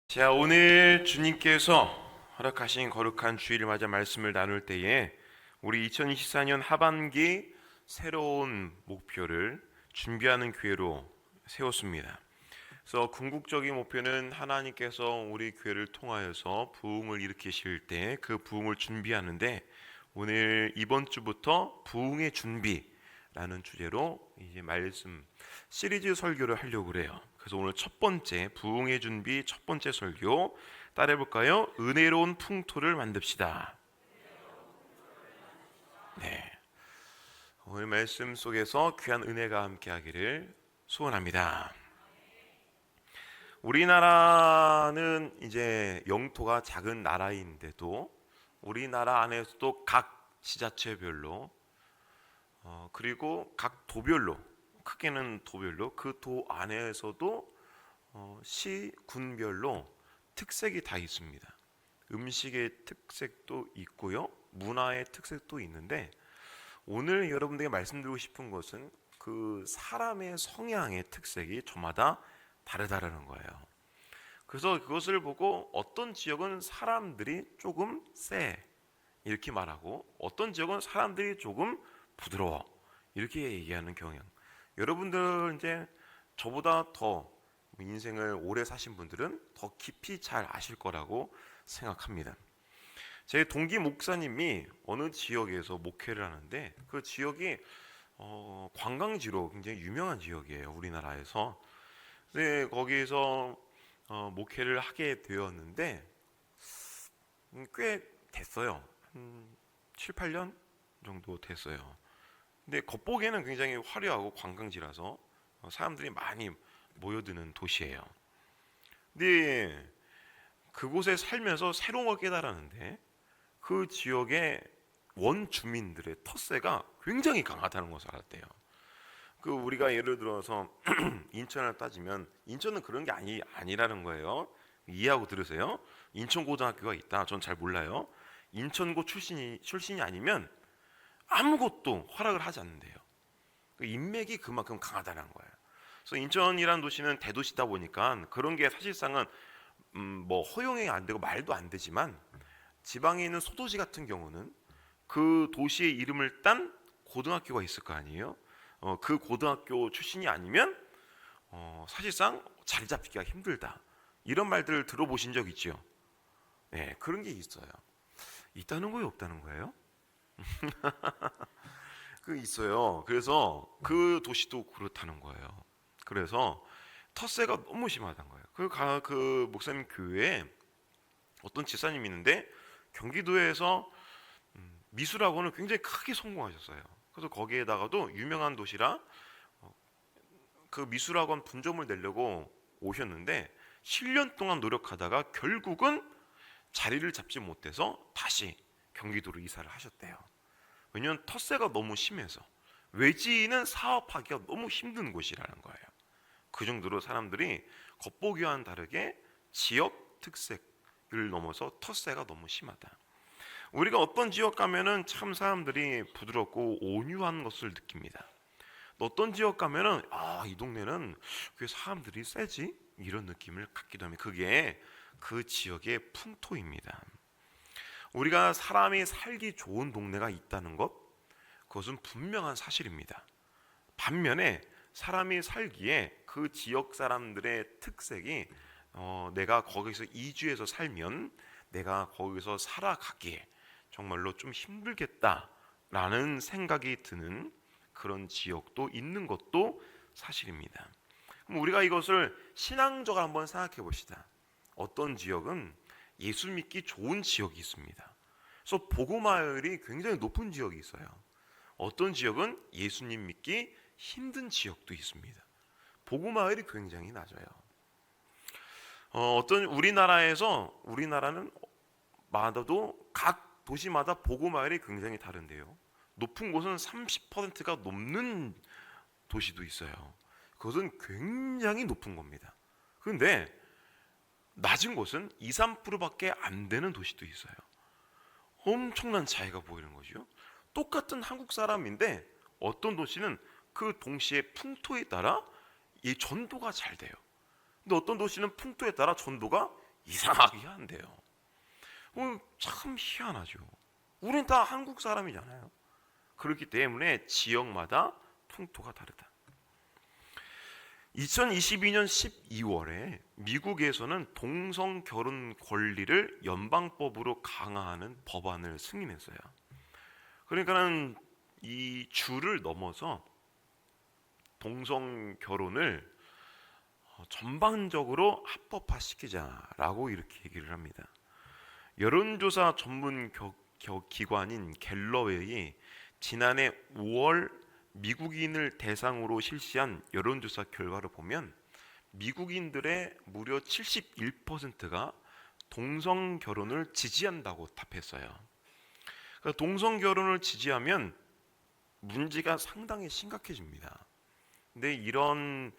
자, 오늘 주님께서 허락하신 거룩한 주일을 맞아 말씀을 나눌 때에 우리 2024년 하반기 새로운 목표를 준비하는 교회로 세웠습니다. 그래서 궁극적인 목표는 하나님께서 우리 교회를 통하여서 부흥을 일으키실 때 그 부흥을 준비하는데, 오늘 이번 주부터 부흥의 준비라는 주제로 이제 말씀 시리즈 설교를 하려고 그래요. 그래서 오늘 첫 번째 부흥의 준비 첫 번째 설교 따라해 볼까요? 은혜로운 풍토를 만듭시다. 네, 오늘 말씀 속에서 귀한 은혜가 함께하기를 소원합니다. 우리나라는 이제 영토가 작은 나라인데도 우리나라 안에서도 각 지자체별로 그리고 각 도별로, 크게는 도별로, 그 도 안에서도 시, 군별로 특색이 다 있습니다. 음식의 특색도 있고요, 문화의 특색도 있는데, 오늘 여러분들에게 말씀드리고 싶은 것은 그 사람의 성향의 특색이 저마다 다르다라는 거예요. 그래서 그것을 보고 어떤 지역은 사람들이 조금 세 이렇게 말하고, 어떤 지역은 사람들이 조금 부드러워 이렇게 얘기하는 경향. 여러분들 이제 저보다 더 인생을 오래 사신 분들은 더 깊이 잘 아실 거라고 생각합니다. 제 동기 목사님이 어느 지역에서 목회를 하는데, 그 지역이 관광지로 굉장히 유명한 지역이에요, 우리나라에서. 네, 거기에서 목회를 하게 되었는데 꽤 됐어요. 한 7, 8년 정도 됐어요. 근데 겉보기에는 굉장히 화려하고 관광지라서 사람들이 많이 모여드는 도시예요. 근데 그곳에 살면서 새로운 걸 깨달았는데, 그 지역의 원주민들의 텃세가 굉장히 강하다는 것을 알았대요. 그 우리가 예를 들어서 인천을 따지면, 인천은 그런 게 아니라는 거예요. 이해하고 들으세요. 인천고등학교가 있다. 전 잘 몰라요. 인천고 출신이 아니면 아무것도 허락을 하지 않는데요. 그 인맥이 그만큼 강하다는 거예요. 그래서 인천이라는 도시는 대도시다 보니까 그런 게 사실상은 뭐 허용이 안 되고 말도 안 되지만, 지방에 있는 소도시 같은 경우는 그 도시의 이름을 딴 고등학교가 있을 거 아니에요. 그 고등학교 출신이 아니면 사실상 자리 잡기가 힘들다, 이런 말들을 들어보신 적 있죠? 네, 그런 게 있어요. 있다는 거예요, 없다는 거예요? 그 있어요. 그래서 그 도시도 그렇다는 거예요. 그래서 텃세가 너무 심하다는 거예요. 그 목사님 교회에 어떤 집사님이 있는데, 경기도에서 미술학원을 굉장히 크게 성공하셨어요. 그래서 거기에다가도 유명한 도시라 그 미술학원 분점을 내려고 오셨는데, 7년 동안 노력하다가 결국은 자리를 잡지 못해서 다시 경기도로 이사를 하셨대요. 왜냐하면 텃세가 너무 심해서, 외지인은 사업하기가 너무 힘든 곳이라는 거예요. 그 정도로 사람들이 겉보기와는 다르게 지역 특색을 넘어서 텃세가 너무 심하다. 우리가 어떤 지역 가면은 참 사람들이 부드럽고 온유한 것을 느낍니다. 어떤 지역 가면은 이 동네는 왜 사람들이 세지? 이런 느낌을 갖기도 합니다. 그게 그 지역의 풍토입니다. 우리가 사람이 살기 좋은 동네가 있다는 것, 그것은 분명한 사실입니다. 반면에 사람이 살기에 그 지역 사람들의 특색이 내가 거기서 이주해서 살면 내가 거기서 살아가기에 정말로 좀 힘들겠다라는 생각이 드는 그런 지역도 있는 것도 사실입니다. 그럼 우리가 이것을 신앙적으로 한번 생각해 봅시다. 어떤 지역은 예수 믿기 좋은 지역이 있습니다. 그래서 복음화율이 굉장히 높은 지역이 있어요. 어떤 지역은 예수님 믿기 힘든 지역도 있습니다. 복음화율이 굉장히 낮아요. 어떤 우리나라는 마다도 각 도시마다 복음화율이 굉장히 다른데요. 높은 곳은 30%가 넘는 도시도 있어요. 그것은 굉장히 높은 겁니다. 그런데 낮은 곳은 2, 3%밖에 안 되는 도시도 있어요. 엄청난 차이가 보이는 거죠. 똑같은 한국 사람인데 어떤 도시는 그 동시에 풍토에 따라 이 전도가 잘 돼요. 근데 어떤 도시는 풍토에 따라 전도가 이상하게 한대요. 참 희한하죠. 우린 다 한국 사람이잖아요. 그렇기 때문에 지역마다 풍토가 다르다. 2022년 12월에 미국에서는 동성 결혼 권리를 연방법으로 강화하는 법안을 승인했어요. 그러니까는 이 주를 넘어서 동성 결혼을 전반적으로 합법화시키자라고 이렇게 얘기를 합니다. 여론조사 전문 기관인 갤러웨이 지난해 5월 미국인을 대상으로 실시한 여론조사 결과를 보면 미국인들의 무려 71%가 동성 결혼을 지지한다고 답했어요. 그러니까 동성 결혼을 지지하면 문제가 상당히 심각해집니다. 근데 이런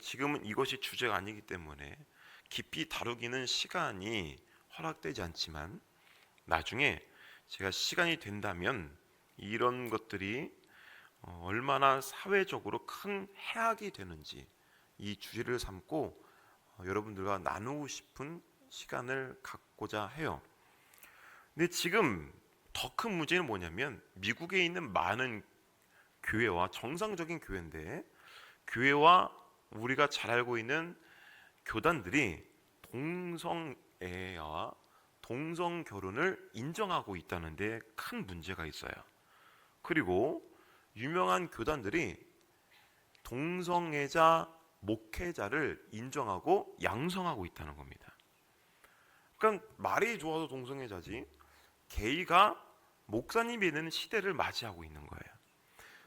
지금은 이것이 주제가 아니기 때문에 깊이 다루기는 시간이 허락되지 않지만 나중에 제가 시간이 된다면 이런 것들이 얼마나 사회적으로 큰 해악이 되는지 이 주제를 삼고 여러분들과 나누고 싶은 시간을 갖고자 해요. 근데 지금 더 큰 문제는 뭐냐면 미국에 있는 많은 교회와 정상적인 교회인데 교회와 우리가 잘 알고 있는 교단들이 동성애와 동성 결혼을 인정하고 있다는 데 큰 문제가 있어요. 그리고 유명한 교단들이 동성애자 목회자를 인정하고 양성하고 있다는 겁니다. 그러니까 말이 좋아서 동성애자지 게이가 목사님이 되는 시대를 맞이하고 있는 거예요.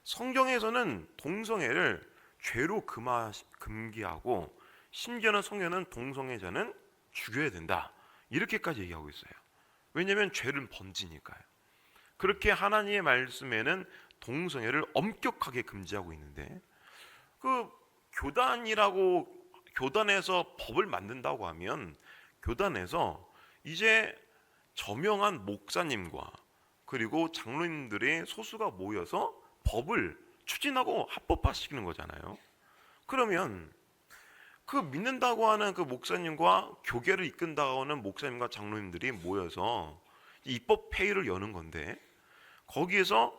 성경에서는 동성애를 죄로 금기하고 심지어는 성경은 동성애자는 죽여야 된다 이렇게까지 얘기하고 있어요. 왜냐하면 죄는 번지니까요. 그렇게 하나님의 말씀에는 동성애를 엄격하게 금지하고 있는데 그 교단에서 법을 만든다고 하면 교단에서 이제 저명한 목사님과 그리고 장로님들의 소수가 모여서 법을 추진하고 합법화시키는 거잖아요. 그러면 그 믿는다고 하는 그 목사님과 교계를 이끈다고 하는 목사님과 장로님들이 모여서 입법 회의를 여는 건데 거기에서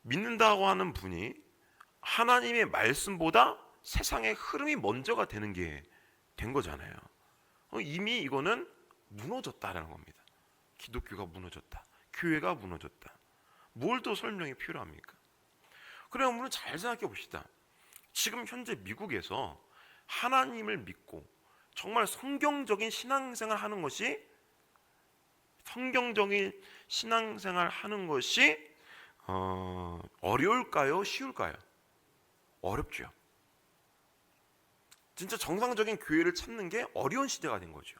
믿는다고 하는 분이 하나님의 말씀보다 세상의 흐름이 먼저가 되는 게 된 거잖아요. 이미 이거는 무너졌다라는 겁니다. 기독교가 무너졌다. 교회가 무너졌다. 뭘 더 설명이 필요합니까? 그럼 우리는 잘 생각해 봅시다. 지금 현재 미국에서 하나님을 믿고 정말 성경적인 신앙생활 하는 것이 어려울까요? 쉬울까요? 어렵죠. 진짜 정상적인 교회를 찾는 게 어려운 시대가 된 거죠.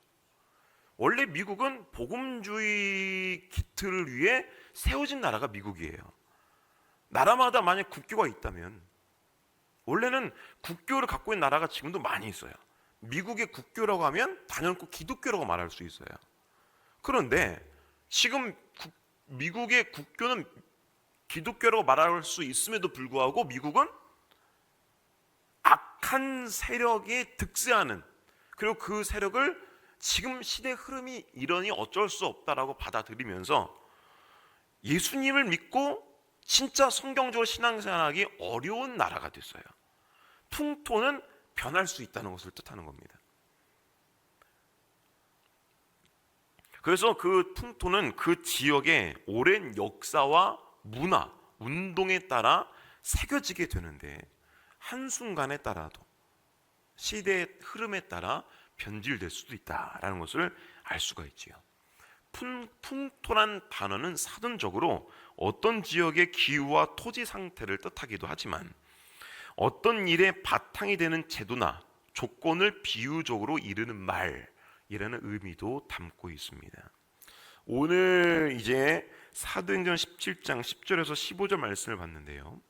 원래 미국은 복음주의 기틀을 위해 세워진 나라가 미국이에요. 나라마다 만약 국교가 있다면 원래는 국교를 갖고 있는 나라가 지금도 많이 있어요. 미국의 국교라고 하면 단연코 기독교라고 말할 수 있어요. 그런데 지금 미국의 국교는 기독교라고 말할 수 있음에도 불구하고 미국은 악한 세력이 득세하는, 그리고 그 세력을 지금 시대 흐름이 이러니 어쩔 수 없다라고 받아들이면서 예수님을 믿고 진짜 성경적으로 신앙생활하기 어려운 나라가 됐어요. 풍토는 변할 수 있다는 것을 뜻하는 겁니다. 그래서 그 풍토는 그 지역의 오랜 역사와 문화, 운동에 따라 새겨지게 되는데 한순간에 따라도 시대의 흐름에 따라 변질될 수도 있다라는 것을 알 수가 있지요. 풍토란 단어는 사전적으로 어떤 지역의 기후와 토지 상태를 뜻하기도 하지만 어떤 일의 바탕이 되는 제도나 조건을 비유적으로 이르는 말이라는 의미도 담고 있습니다. 오늘 이제 사도행전 17장 10절에서 15절 말씀을 봤는데요.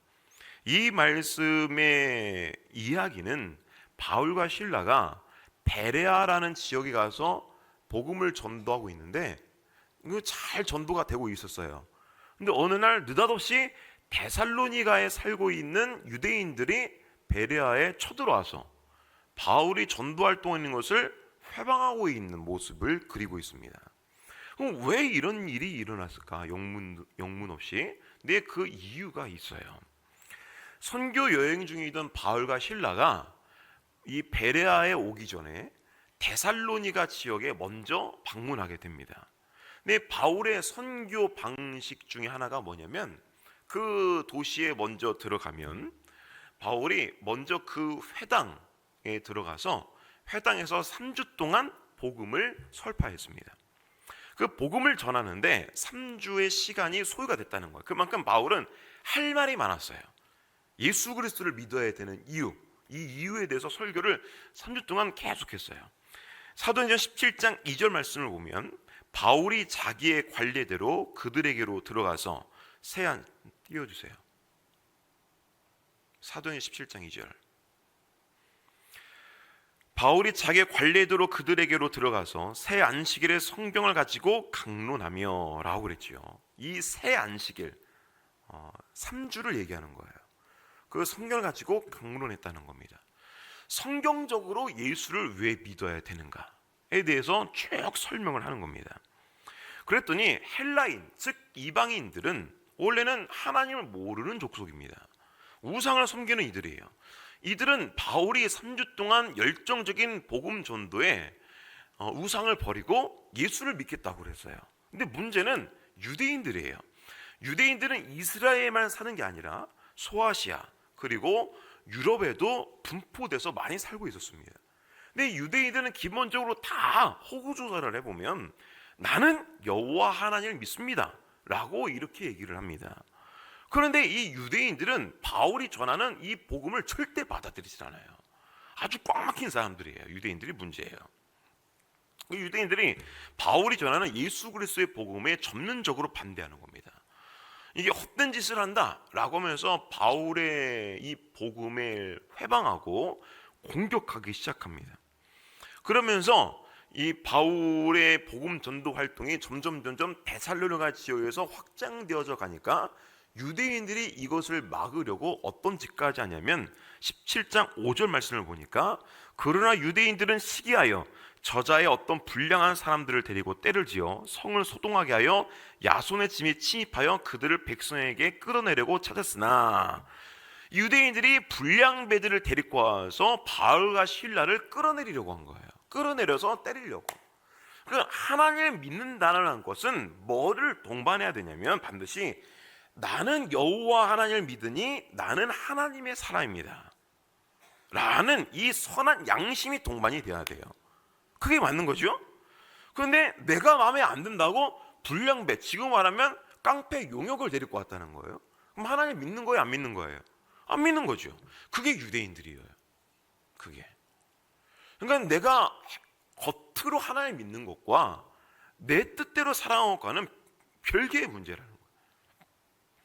이 말씀의 이야기는 바울과 실라가 베레아라는 지역에 가서 복음을 전도하고 있는데 이거 잘 전도가 되고 있었어요. 근데 어느 날 느닷없이 데살로니가에 살고 있는 유대인들이 베레아에 쳐들어와서 바울이 전도 활동하는 것을 회방하고 있는 모습을 그리고 있습니다. 그럼 왜 이런 일이 일어났을까? 영문 없이. 근데 그 이유가 있어요. 선교 여행 중이던 바울과 실라가 이 베레아에 오기 전에 데살로니가 지역에 먼저 방문하게 됩니다. 근데 바울의 선교 방식 중에 하나가 뭐냐면, 그 도시에 먼저 들어가면 바울이 먼저 그 회당에 들어가서 회당에서 3주 동안 복음을 설파했습니다. 그 복음을 전하는데 3주의 시간이 소요가 됐다는 거예요. 그만큼 바울은 할 말이 많았어요. 예수 그리스도를 믿어야 되는 이유, 이 이유에 대해서 설교를 3주 동안 계속했어요. 사도행전 17장 2절 말씀을 보면 바울이 자기의 관례대로 그들에게로 들어가서 띄워주세요. 사도행전 17장 2절. 바울이 자기의 관례대로 그들에게로 들어가서 새 안식일에 성경을 가지고 강론하며 라고 그랬지요. 이 새 안식일 3주를 얘기하는 거예요. 그 성경을 가지고 강론했다는 겁니다. 성경적으로 예수를 왜 믿어야 되는가에 대해서 쭉 설명을 하는 겁니다. 그랬더니 헬라인, 즉 이방인들은 원래는 하나님을 모르는 족속입니다. 우상을 섬기는 이들이에요. 이들은 바울이 3주 동안 열정적인 복음 전도에 우상을 버리고 예수를 믿겠다고 그랬어요. 근데 문제는 유대인들이에요. 유대인들은 이스라엘에만 사는 게 아니라 소아시아 그리고 유럽에도 분포돼서 많이 살고 있었습니다. 근데 유대인들은 기본적으로 다 호구조사를 해보면 나는 여호와 하나님을 믿습니다 라고 이렇게 얘기를 합니다. 그런데 이 유대인들은 바울이 전하는 이 복음을 절대 받아들이지 않아요. 아주 꽉 막힌 사람들이에요. 유대인들이 문제예요. 유대인들이 바울이 전하는 예수 그리스도의 복음에 전면적으로 반대하는 겁니다. 이게 헛된 짓을 한다라고 하면서 바울의 이 복음을 회방하고 공격하기 시작합니다. 그러면서 이 바울의 복음 전도 활동이 점점 데살로니가 지역에서 확장되어져 가니까 유대인들이 이것을 막으려고 어떤 짓까지 하냐면 17장 5절 말씀을 보니까 그러나 유대인들은 시기하여 저자의 어떤 불량한 사람들을 데리고 때를 지어 성을 소동하게 하여 야손의 집에 침입하여 그들을 백성에게 끌어내려고 찾았으나 유대인들이 불량배들을 데리고 와서 바울과 실라를 끌어내리려고 한 거예요. 끌어내려서 때리려고. 하나님을 믿는다는 것은 뭐를 동반해야 되냐면 반드시 나는 여호와 하나님을 믿으니 나는 하나님의 사람입니다 라는 이 선한 양심이 동반이 돼야 돼요. 그게 맞는 거죠. 그런데 내가 마음에 안 든다고 불량배, 지금 말하면 깡패 용역을 데리고 왔다는 거예요. 그럼 하나님 믿는 거예요, 안 믿는 거예요? 안 믿는 거죠. 그게 유대인들이에요. 그게. 그러니까 내가 겉으로 하나님 믿는 것과 내 뜻대로 살아가는 것과는 별개의 문제라는 거예요.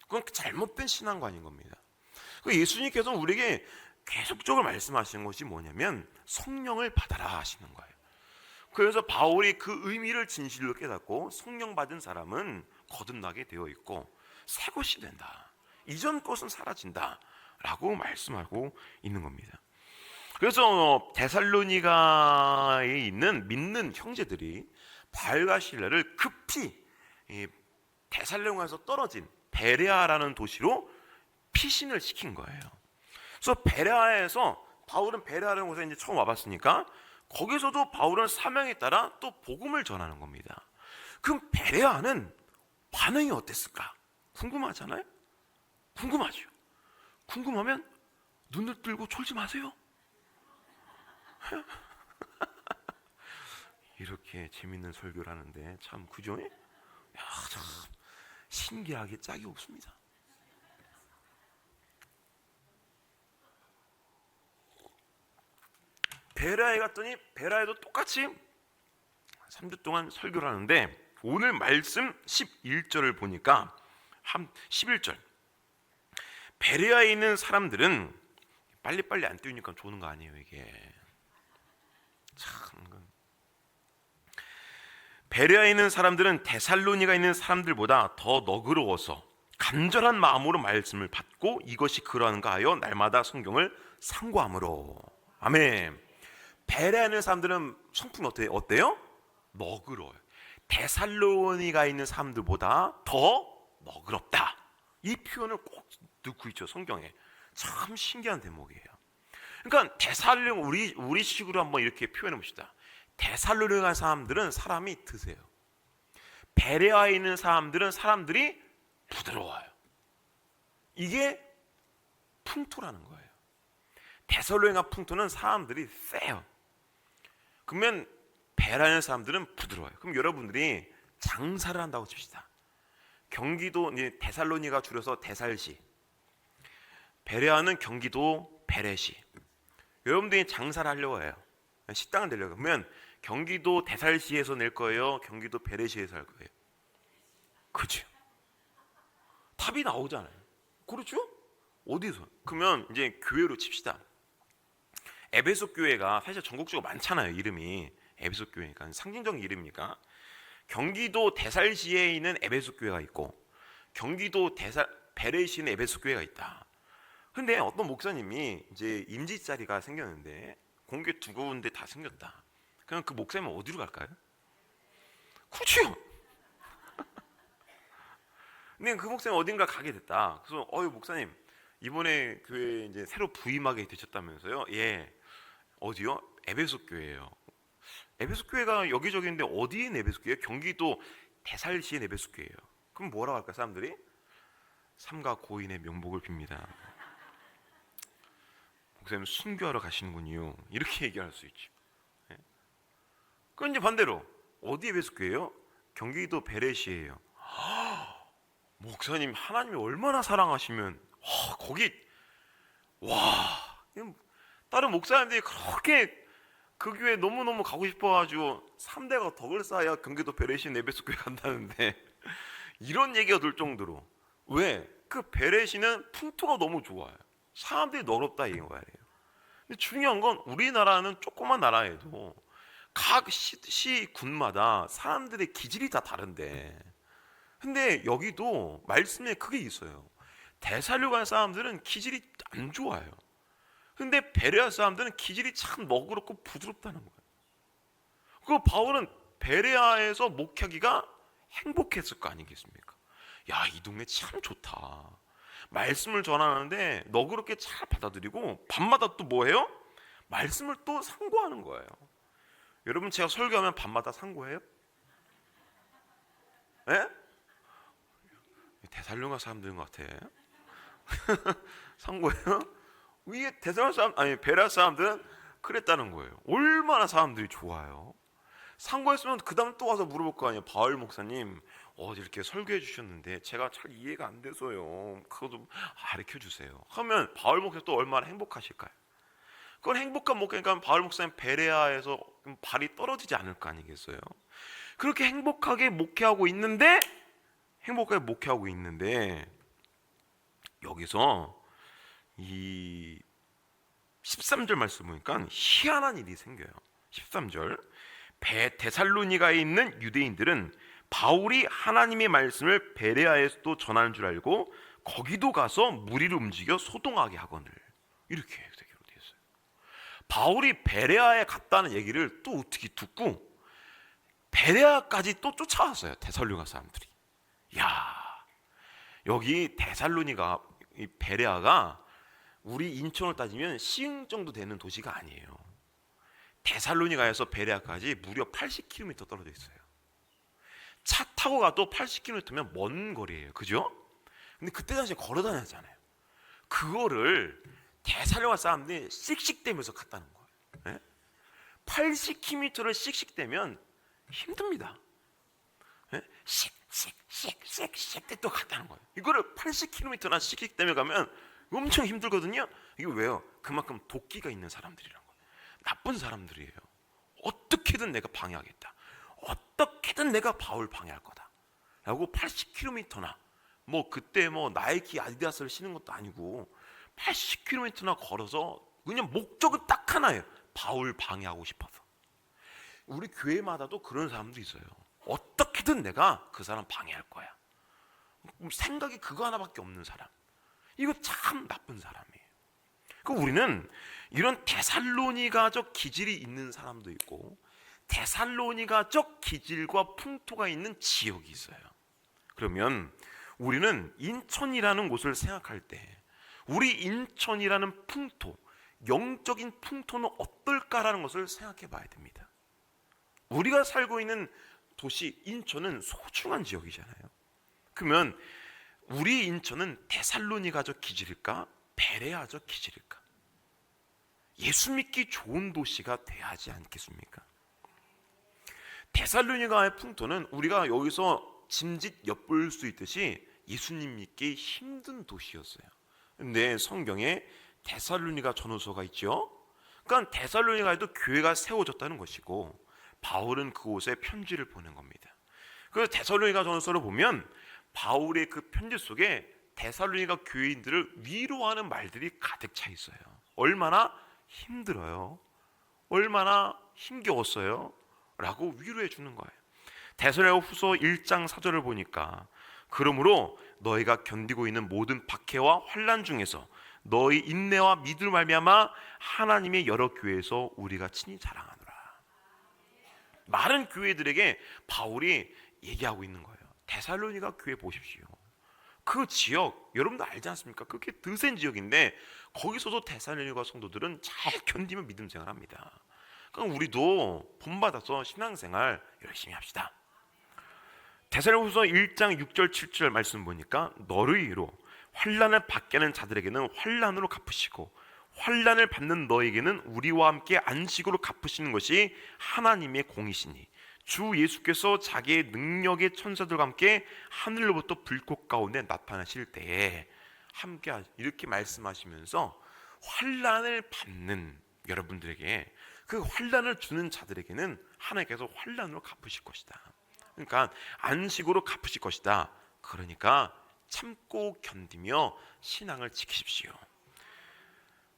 그건 잘못된 신앙관인 겁니다. 예수님께서 우리에게 계속적으로 말씀하시는 것이 뭐냐면 성령을 받아라 하시는 거예요. 그래서 바울이 그 의미를 진실로 깨닫고 성령 받은 사람은 거듭나게 되어 있고 새 것이 된다. 이전 것은 사라진다 라고 말씀하고 있는 겁니다. 그래서 데살로니가에 있는 믿는 형제들이 바울과 실라를 급히 데살로니가에서 떨어진 베레아라는 도시로 피신을 시킨 거예요. 그래서 베레아에서 바울은 베레아라는 곳에 이제 처음 와봤으니까 거기서도 바울은 사명에 따라 또 복음을 전하는 겁니다. 그럼 베레아는 반응이 어땠을까? 궁금하잖아요? 궁금하죠. 궁금하면 눈을 뜨고 졸지 마세요. 이렇게 재밌는 설교를 하는데 참 그죠? 참 신기하게 짝이 없습니다. 베라에 갔더니 베라에도 똑같이 3주 동안 설교를 하는데 오늘 말씀 11절을 보니까 11절 베레아에 있는 사람들은 빨리빨리 안 띄우니까 좋은 거 아니에요 이게. 참 베레아에 있는 사람들은 데살로니가 있는 사람들보다 더 너그러워서 간절한 마음으로 말씀을 받고 이것이 그러한가 하여 날마다 성경을 상고함으로. 아멘. 배려하는 사람들은 성품이 어때요? 너그러워요. 데살로니가 있는 사람들보다 더 너그럽다. 이 표현을 꼭 넣고 있죠, 성경에. 참 신기한 대목이에요. 그러니까 우리 식으로 한번 이렇게 표현해 봅시다. 데살로니가 사람들은 사람이 드세요. 베레아에 있는 사람들은 사람들이 부드러워요. 이게 풍토라는 거예요. 데살로니가 풍토는 사람들이 세요. 그러면 베레아의 사람들은 부드러워요. 그럼 여러분들이 장사를 한다고 칩시다. 경기도 데살로니가 줄여서 데살시, 베레아는 경기도 베레시. 여러분들이 장사를 하려고 해요. 식당을 내려고 그러면 경기도 데살시에서 낼 거예요? 경기도 베레시에서 할 거예요? 그렇죠. 답이 나오잖아요. 그렇죠? 어디서? 그러면 이제 교회로 칩시다. 에베소 교회가 사실 전국적으로 많잖아요. 이름이 에베소 교회니까 상징적인 이름이니까 경기도 데살시에 있는 에베소 교회가 있고 경기도 베레시에 있는 에베소 교회가 있다. 근데 어떤 목사님이 이제 임지 자리가 생겼는데 공개 두 군데 다 생겼다. 그럼 그 목사님은 어디로 갈까요? 그렇죠. 근데 그 목사님 어딘가 가게 됐다. 그래서 목사님 이번에 교회 이제 새로 부임하게 되셨다면서요? 예. 어디요? 에베소 교회예요. 에베소 교회가 여기저기인데 어디에 에베소 교회예요? 경기도 대살시의 에베소 교회예요. 그럼 뭐라고 할까 사람들이? 삼가 고인의 명복을 빕니다. 목사님 순교하러 가시는군요. 이렇게 얘기할 수 있죠. 예? 그럼 이제 반대로 어디 에베소 교회예요? 경기도 베레시예요. 목사님 하나님이 얼마나 사랑하시면 거기 다른 목사님들이 그렇게 그 교회 너무너무 가고 싶어가지고 3대가 덕을 쌓아야 경기도 베레시 에베소 교회 간다는데 이런 얘기가 들 정도로 왜? 그 베레시는 풍토가 너무 좋아요. 사람들이 너럽다 이거예요. 근데 중요한 건 우리나라는 조그만 나라에도 각 시군마다 사람들의 기질이 다 다른데 근데 여기도 말씀에 그게 있어요. 데살로니가 사람들은 기질이 안 좋아요. 근데 베레아 사람들은 기질이 참 너그럽고 부드럽다는 거예요. 그 바울은 베레아에서 목회하기가 행복했을 거 아니겠습니까? 야, 이 동네 참 좋다. 말씀을 전하는데 너그럽게 잘 받아들이고 밤마다 또 뭐해요? 말씀을 또 상고하는 거예요. 여러분 제가 설교하면 밤마다 상고해요? 예? 데살로니가 사람들인 것 같아. 상고해요? 위에 데살로니가 사람 베레아 사람들은 그랬다는 거예요. 얼마나 사람들이 좋아요. 상고했으면 그 다음 또 와서 물어볼 거 아니에요. 바울 목사님 이렇게 설교해 주셨는데 제가 잘 이해가 안 돼서요. 그것도 가르쳐 주세요. 하면 바울 목사님 또 얼마나 행복하실까요? 그건 행복한 목회니까 바울 목사님 베레아에서 발이 떨어지지 않을 거 아니겠어요? 그렇게 행복하게 목회하고 있는데 여기서 이 13절 말씀 보니까 희한한 일이 생겨요. 13절 데살로니가에 있는 유대인들은 바울이 하나님의 말씀을 베레아에서도 전하는 줄 알고 거기도 가서 무리를 움직여 소동하게 하거늘. 이렇게 되기로 되어 있어요. 바울이 베레아에 갔다는 얘기를 또 어떻게 듣고 베레아까지 또 쫓아왔어요. 데살로니가 사람들이. 야, 여기 데살로니가 베레아가 우리 인천을 따지면 시흥 정도 되는 도시가 아니에요. 데살로니가에서 베레아까지 무려 80km 떨어져 있어요. 차 타고 가도 80km면 먼 거리예요. 그죠? 근데 그때 당시에 걸어 다녔잖아요. 그거를 데살로니가 사람들이 씩씩대면서 갔다는 거예요. 80km를 씩씩대면 힘듭니다. 씩씩씩씩씩 또 갔다는 거예요. 이거를 80km나 씩씩대며 가면 엄청 힘들거든요. 이게 왜요? 그만큼 도끼가 있는 사람들이란 거예요. 나쁜 사람들이에요. 어떻게든 내가 방해하겠다. 어떻게든 내가 바울 방해할 거다. 라고 80km나 그때 나이키 아디다스를 신은 것도 아니고 80km나 걸어서 그냥 목적은 딱 하나예요. 바울 방해하고 싶어서. 우리 교회마다도 그런 사람도 있어요. 어떻게든 내가 그 사람 방해할 거야. 생각이 그거 하나밖에 없는 사람. 이거 참 나쁜 사람이에요. 그 우리는 이런 데살로니가적 기질이 있는 사람도 있고 데살로니가적 기질과 풍토가 있는 지역이 있어요. 그러면 우리는 인천이라는 곳을 생각할 때 우리 인천이라는 풍토, 영적인 풍토는 어떨까라는 것을 생각해 봐야 됩니다. 우리가 살고 있는 도시 인천은 소중한 지역이잖아요. 그러면 우리 인천은 데살로니가적 기질일까? 베레아적 기질일까? 예수 믿기 좋은 도시가 돼야 하지 않겠습니까? 데살로니가의 풍토는 우리가 여기서 짐짓 엿볼 수 있듯이 예수님 믿기 힘든 도시였어요. 근데 성경에 데살로니가 전후서가 있죠. 그러니까 데살로니가에도 교회가 세워졌다는 것이고 바울은 그곳에 편지를 보낸 겁니다. 그래서 데살로니가 전후서를 보면 바울의 그 편지 속에 데살로니가 교인들을 위로하는 말들이 가득 차 있어요. 얼마나 힘들어요, 얼마나 힘겨웠어요 라고 위로해 주는 거예요. 데살로니가 후서 1장 4절을 보니까 그러므로 너희가 견디고 있는 모든 박해와 환난 중에서 너희 인내와 믿음을 말미암아 하나님의 여러 교회에서 우리가 친히 자랑하노라. 많은 교회들에게 바울이 얘기하고 있는 거예요. 데살로니가 교회 보십시오. 그 지역 여러분도 알지 않습니까? 그렇게 드센 지역인데 거기서도 데살로니가 성도들은 잘 견디며 믿음 생활합니다. 그럼 우리도 본받아서 신앙생활 열심히 합시다. 데살로니가후서 1장 6절 7절 말씀 보니까 너를 위로 환난을 받게 하는 자들에게는 환난으로 갚으시고 환난을 받는 너에게는 우리와 함께 안식으로 갚으시는 것이 하나님의 공이시니 주 예수께서 자기의 능력의 천사들과 함께 하늘로부터 불꽃 가운데 나타나실 때에 함께 이렇게 말씀하시면서 환난을 받는 여러분들에게 그 환난을 주는 자들에게는 하나님께서 환난으로 갚으실 것이다. 그러니까 안식으로 갚으실 것이다. 그러니까 참고 견디며 신앙을 지키십시오.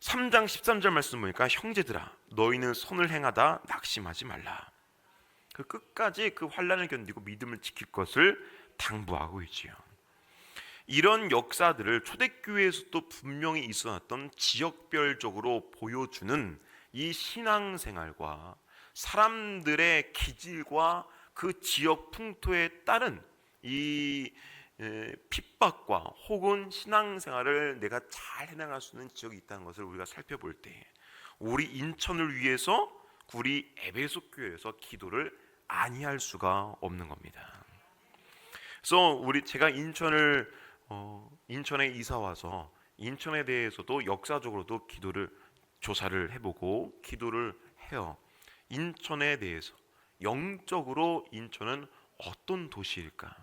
3장 13절 말씀 보니까 형제들아 너희는 선을 행하다 낙심하지 말라. 그 끝까지 그 환난을 견디고 믿음을 지킬 것을 당부하고 있지요. 이런 역사들을 초대교회에서도 분명히 있어왔던 지역별적으로 보여주는 이 신앙생활과 사람들의 기질과 그 지역 풍토에 따른 이 핍박과 혹은 신앙생활을 내가 잘 해나갈 수 있는 지역이 있다는 것을 우리가 살펴볼 때 우리 인천을 위해서 우리 에베소 교회에서 기도를 아니할 수가 없는 겁니다. 그래서 제가 인천에 이사 와서 인천에 대해서도 역사적으로도 기도를 조사를 해보고 기도를 해요. 인천에 대해서 영적으로 인천은 어떤 도시일까?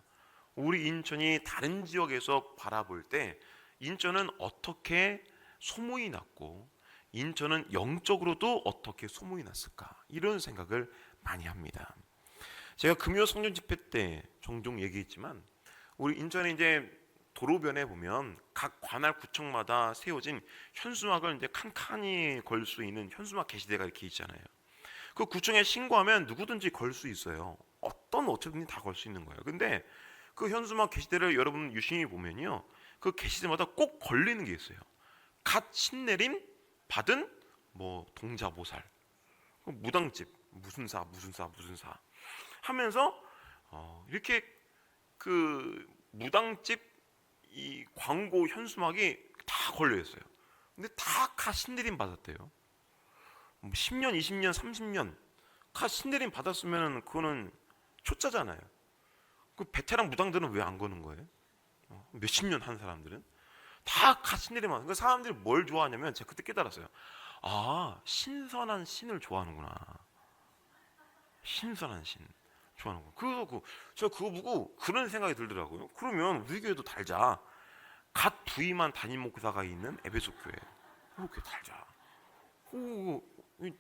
우리 인천이 다른 지역에서 바라볼 때 인천은 어떻게 소문이 났고 인천은 영적으로도 어떻게 소문이 났을까? 이런 생각을 많이 합니다. 제가 금요 성령 집회 때 종종 얘기했지만 우리 인천에 이제 도로변에 보면 각 관할 구청마다 세워진 현수막을 이제 칸칸이 걸 수 있는 현수막 게시대가 이렇게 있잖아요. 그 구청에 신고하면 누구든지 걸 수 있어요. 어떤 어쩌든지 다 걸 수 있는 거예요. 근데 그 현수막 게시대를 여러분 유심히 보면요, 그 게시대마다 꼭 걸리는 게 있어요. 갓 신내림 받은 뭐 동자보살, 무당집 무슨 사 하면서 이렇게 그 무당집 이 광고 현수막이 다 걸려 있어요. 근데 다 갓 신내림 받았대요. 10년, 20년, 30년 갓 신내림 받았으면 그거는 초짜잖아요. 그 베테랑 무당들은 왜 안 거는 거예요? 몇십 년 한 사람들은 다 갓 신내림 받는. 그 사람들이 뭘 좋아하냐면 제가 그때 깨달았어요. 아, 신선한 신을 좋아하는구나. 신선한 신 좋아하는구나. 그래서 제가 그거 보고 그런 생각이 들더라고요. 그러면 우리 교회도 달자. 갓 부임한 담임 목사가 있는 에베소 교회 그렇게 달자.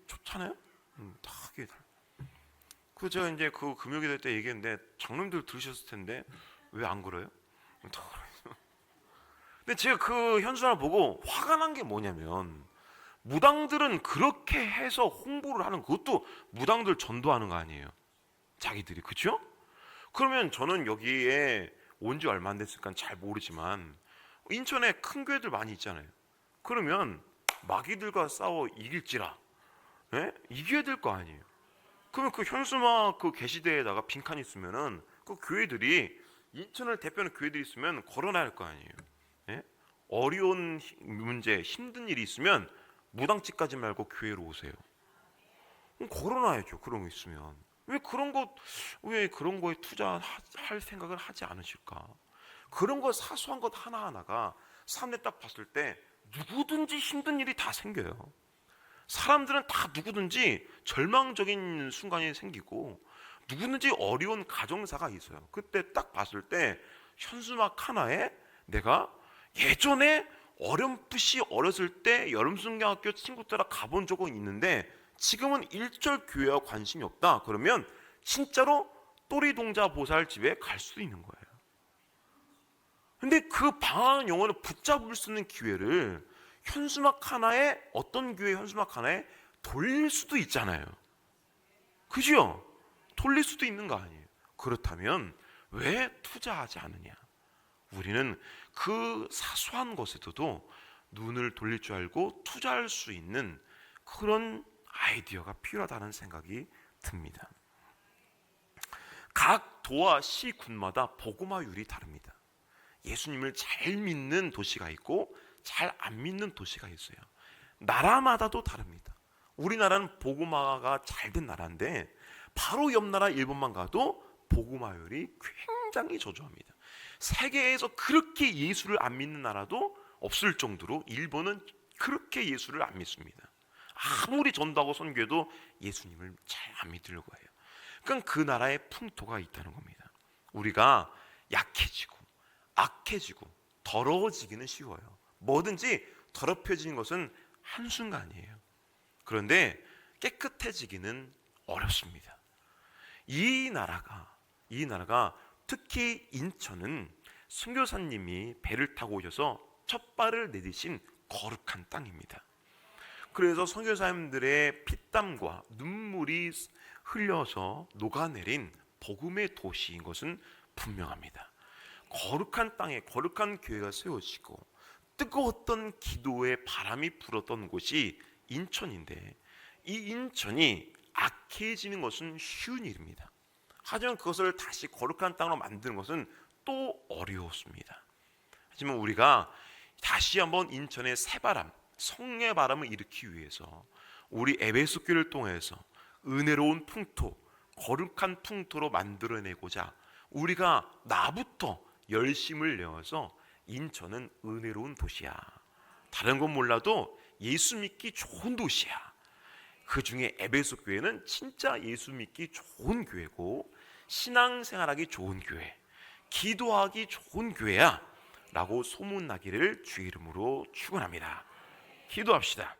좋잖아요. 다 하게 달. 그 제가 이제 그 금요기도 때 얘기했는데 장로님들 들으셨을 텐데 왜 안 그래요? 근데 제가 그 현수막을 보고 화가 난 게 뭐냐면 무당들은 그렇게 해서 홍보를 하는 그것도 무당들 전도하는 거 아니에요? 자기들이. 그렇죠? 그러면 저는 여기에 온 지 얼마 안 됐으니까 잘 모르지만 인천에 큰 교회들 많이 있잖아요. 그러면 마귀들과 싸워 이길지라. 예? 이겨야 될 거 아니에요. 그러면 그 현수막 그 게시대에다가 빈칸 있으면은 그 교회들이, 인천을 대표하는 교회들이 있으면 걸어놔야 할 거 아니에요. 예? 어려운 문제, 힘든 일이 있으면 무당집 가지 말고 교회로 오세요. 걸어놔야죠. 그런 거 있으면. 왜 그런 거에 투자할 생각을 하지 않으실까? 그런 거, 사소한 것 하나하나가 사람들 딱 봤을 때 누구든지 힘든 일이 다 생겨요. 사람들은 다 누구든지 절망적인 순간이 생기고 누구든지 어려운 가정사가 있어요. 그때 딱 봤을 때 현수막 하나에 내가 예전에 어렴풋이 어렸을 때 여름순경학교 친구 따라 가본 적은 있는데 지금은 일절 교회와 관심이 없다. 그러면 진짜로 또리동자 보살 집에 갈 수도 있는 거예요. 근데 그 방황한 영혼을 붙잡을 수 있는 기회를 현수막 하나에, 어떤 교회 현수막 하나에 돌릴 수도 있잖아요. 그죠? 돌릴 수도 있는 거 아니에요. 그렇다면 왜 투자하지 않느냐? 우리는 그 사소한 것에도 눈을 돌릴 줄 알고 투자할 수 있는 그런 아이디어가 필요하다는 생각이 듭니다. 각 도와 시 군마다 복음화율이 다릅니다. 예수님을 잘 믿는 도시가 있고 잘 안 믿는 도시가 있어요. 나라마다도 다릅니다. 우리나라는 복음화가 잘 된 나라인데 바로 옆 나라 일본만 가도 복음화율이 굉장히 저조합니다. 세계에서 그렇게 예수를 안 믿는 나라도 없을 정도로 일본은 그렇게 예수를 안 믿습니다. 아무리 전도하고 선교해도 예수님을 잘 안 믿으려고 해요. 그러니까 그 나라의 풍토가 있다는 겁니다. 우리가 약해지고 악해지고 더러워지기는 쉬워요. 뭐든지 더럽혀지는 것은 한순간이에요. 그런데 깨끗해지기는 어렵습니다. 이 나라가 특히 인천은 선교사님이 배를 타고 오셔서 첫 발을 내디신 거룩한 땅입니다. 그래서 선교사님들의 피땀과 눈물이 흘려서 녹아내린 복음의 도시인 것은 분명합니다. 거룩한 땅에 거룩한 교회가 세워지고 뜨거웠던 기도의 바람이 불었던 곳이 인천인데 이 인천이 악해지는 것은 쉬운 일입니다. 하지만 그것을 다시 거룩한 땅으로 만드는 것은 또 어려웠습니다. 하지만 우리가 다시 한번 인천의 새바람, 성령의 바람을 일으키기 위해서 우리 에베소 교회를 통해서 은혜로운 풍토, 거룩한 풍토로 만들어내고자 우리가 나부터 열심을 내어서 인천은 은혜로운 도시야. 다른 건 몰라도 예수 믿기 좋은 도시야. 그 중에 에베소 교회는 진짜 예수 믿기 좋은 교회고 신앙생활하기 좋은 교회, 기도하기 좋은 교회야 라고 소문나기를 주의 이름으로 축원합니다. 기도합시다.